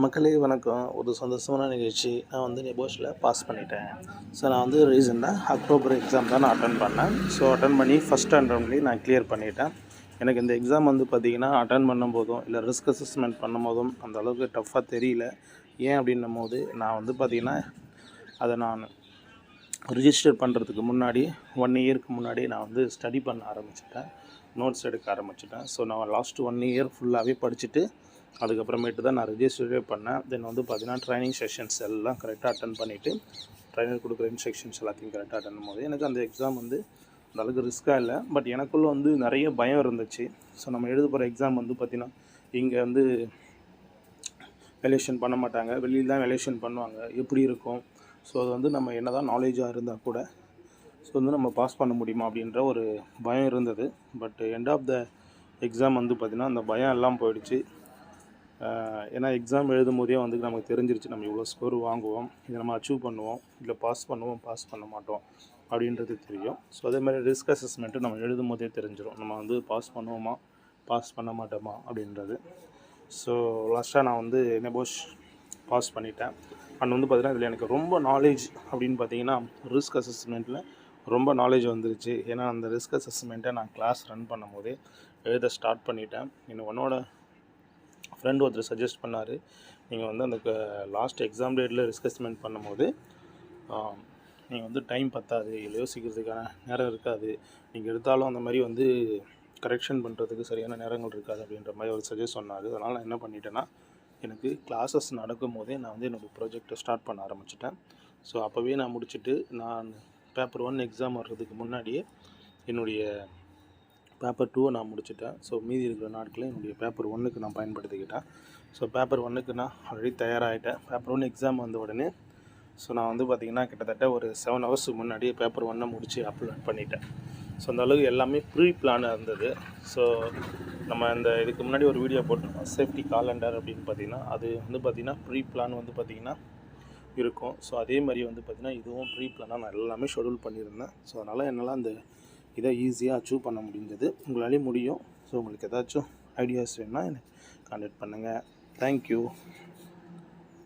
மக்களே வணக்கம். ஒரு சந்தோஷமான நிகழ்ச்சி. நான் வந்து நெபோஷில் பாஸ் பண்ணிட்டேன். ஸோ நான் வந்து ரீசெண்டாக அக்டோபர் எக்ஸாம் தான் நான் அட்டன் பண்ணேன். ஸோ அட்டன் பண்ணி ஃபஸ்ட் அட்டெம்ப்ட்லேயே நான் கிளியர் பண்ணிட்டேன். எனக்கு இந்த எக்ஸாம் வந்து பார்த்திங்கன்னா அட்டன் பண்ணும்போதும் இல்லை ரிஸ்க் அசஸ்மெண்ட் பண்ணும்போதும் அந்த அளவுக்கு டஃப்பாக தெரியல. ஏன் அப்படின்னும் போது நான் வந்து பார்த்திங்கன்னா அதை நான் ரிஜிஸ்டர் பண்ணுறதுக்கு முன்னாடி 1 இயருக்கு முன்னாடி நான் வந்து ஸ்டடி பண்ண ஆரம்பிச்சிட்டேன். நோட்ஸ் எடுக்க ஆரம்பிச்சிட்டேன். ஸோ நான் லாஸ்ட்டு 1 இயர் ஃபுல்லாகவே படிச்சுட்டு அதுக்கப்புறமேட்டு தான் நான் ரிஜிஸ்டரே பண்ணேன். தென் வந்து பார்த்திங்கன்னா ட்ரைனிங் செஷன்ஸ் எல்லாம் கரெக்டாக அட்டன் பண்ணிவிட்டு ட்ரைனர் கொடுக்குற இன்ஸ்ட்ரக்ஷன்ஸ் எல்லாத்தையும் கரெக்டாக அட்டன் பண்ணும்போது எனக்கு அந்த எக்ஸாம் வந்து அந்த அளவுக்கு ரிஸ்க்காக இல்லை. பட் எனக்குள்ளே வந்து நிறைய பயம் இருந்துச்சு. ஸோ நம்ம எழுத போகிற எக்ஸாம் வந்து பார்த்திங்கன்னா இங்கே வந்து வேல்யூஷன் பண்ண மாட்டாங்க, வெளியில் தான் வேல்யூஷன் பண்ணுவாங்க, எப்படி இருக்கும், ஸோ அது வந்து நம்ம என்ன தான் நாலேஜாக இருந்தால் கூட ஸோ வந்து நம்ம பாஸ் பண்ண முடியுமா அப்படின்ற ஒரு பயம் இருந்தது. But end of the exam வந்து பார்த்திங்கன்னா அந்த பயம் எல்லாம் போயிடுச்சு. ஏன்னா எக்ஸாம் எழுதும் போதே வந்து நமக்கு தெரிஞ்சிருச்சு நம்ம இவ்வளோ ஸ்கோர் வாங்குவோம், இதை நம்ம அச்சீவ் பண்ணுவோம், இல்லை பாஸ் பண்ணுவோம், பாஸ் பண்ண மாட்டோம் அப்படின்றது தெரியும். ஸோ அதே மாதிரி ரிஸ்க் அசஸ்மெண்ட்டு நம்ம எழுதும் போதே தெரிஞ்சிடும் நம்ம வந்து பாஸ் பண்ணுவோமா பாஸ் பண்ண மாட்டோமா அப்படின்றது. ஸோ லாஸ்ட்டாக நான் வந்து நெபோஷ் பாஸ் பண்ணிட்டேன். அண்ட் வந்து பார்த்திங்கன்னா இதில் எனக்கு ரொம்ப நாலேஜ் அப்படின்னு பார்த்தீங்கன்னா ரிஸ்க் அசஸ்மெண்ட்டில் ரொம்ப நாலேஜ் வந்துருச்சு. ஏன்னா அந்த ரிஸ்க் அசஸ்மெண்ட்டை நான் கிளாஸ் ரன் பண்ணும் போதே எழுத ஸ்டார்ட் பண்ணிட்டேன். என்னோட ஃப்ரெண்ட் ஒருத்தர் சஜஸ்ட் பண்ணார், நீங்கள் வந்து அந்த லாஸ்ட் எக்ஸாம் டேட்டில் ரிஸ்க் அசஸ்மெண்ட் பண்ணும்போது நீங்கள் வந்து டைம் பத்தாது, இல்லை யோசிக்கிறதுக்கான நேரம் இருக்காது, நீங்கள் எடுத்தாலும் அந்த மாதிரி வந்து கரெக்ஷன் பண்ணுறதுக்கு சரியான நேரங்கள் இருக்காது அப்படின்ற மாதிரி ஒரு சஜஸ்ட் சொன்னார். அதனால் நான் என்ன பண்ணிட்டேன்னா எனக்கு கிளாஸஸ் நடக்கும் போதே நான் வந்து என்னோடய ப்ராஜெக்டை ஸ்டார்ட் பண்ண ஆரம்பிச்சிட்டேன். ஸோ அப்போவே நான் முடிச்சுட்டு நான் பேப்பர் 1 எக்ஸாம் வர்றதுக்கு முன்னாடியே என்னுடைய பேப்பர் 2 நான் முடிச்சுட்டேன். ஸோ மீதி இருக்கிற நாட்களில் என்னுடைய பேப்பர் 1க்கு நான் பயன்படுத்திக்கிட்டேன். ஸோ பேப்பர் 1க்கு நான் ஆல்ரெடி தயாராகிட்டேன். பேப்பர் 1 எக்ஸாம் வந்த உடனே ஸோ நான் வந்து பார்த்திங்கன்னா கிட்டத்தட்ட ஒரு 7 ஹவர்ஸுக்கு முன்னாடியே பேப்பர் 1 முடித்து அப்லோட் பண்ணிட்டேன். ஸோ அந்த அளவுக்கு எல்லாமே ப்ரீ பிளானாக இருந்தது. ஸோ நம்ம இந்த இதுக்கு முன்னாடி ஒரு வீடியோ போட்டிருக்கோம் சேஃப்டி காலண்டர் அப்படின்னு பார்த்திங்கன்னா அது வந்து பார்த்திங்கன்னா ப்ரீ பிளான் வந்து பார்த்திங்கன்னா இருக்கும். ஸோ அதே மாதிரி வந்து பார்த்திங்கன்னா இதுவும் ப்ரீ பிளானாக நான் எல்லாமே ஷெடியூல் பண்ணியிருந்தேன். ஸோ அதனால் என்னால் அந்த இதை ஈஸியாக அச்சீவ் பண்ண முடிஞ்சது. உங்களாலேயும் முடியும். ஸோ உங்களுக்கு ஏதாச்சும் ஐடியாஸ் வேணுன்னா எனக்கு கான்டாக்ட் பண்ணுங்கள். தேங்க்யூ.